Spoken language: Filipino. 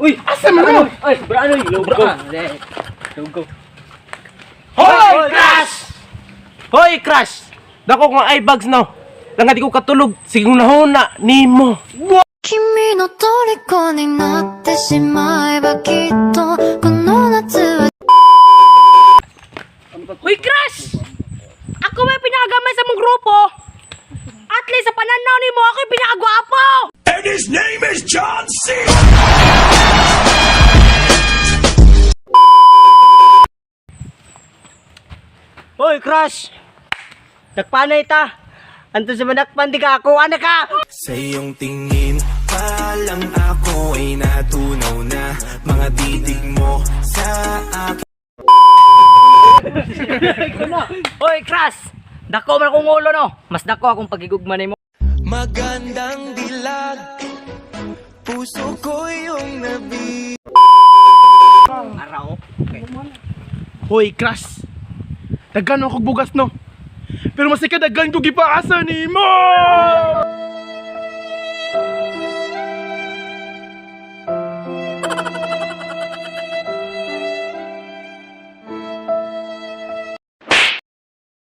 Uy, asa man mo? Ay, bra ano? Logo. Logo. Hoy, Crush! Hoy, Crush! Dako kong eye bags no. Lang di ko katulog. Sige nahuna nimo. 君の虜になってしまえばきっとこの夏は Uy, Crush! Ako may pinakagamay sa mong grupo. At least sa pananaw ni mo, ako yung pinakagwapo. And his name is John C. Hoy, Crush! Nagpanay ta! Anto sa manakpan di ka ako, anak ka! Sa iyong tingin pa lang ako ay natunaw na mga titig mo sa akin. Uy, Crush! Dako man akong ulo, no? Mas dako akong pagigugman mo. Magandang dilag, puso ko yung nabi. Araw. Hoy, Crush! Daghan ako bugas no. Pero mas ikadagan ko gipaasa nimo.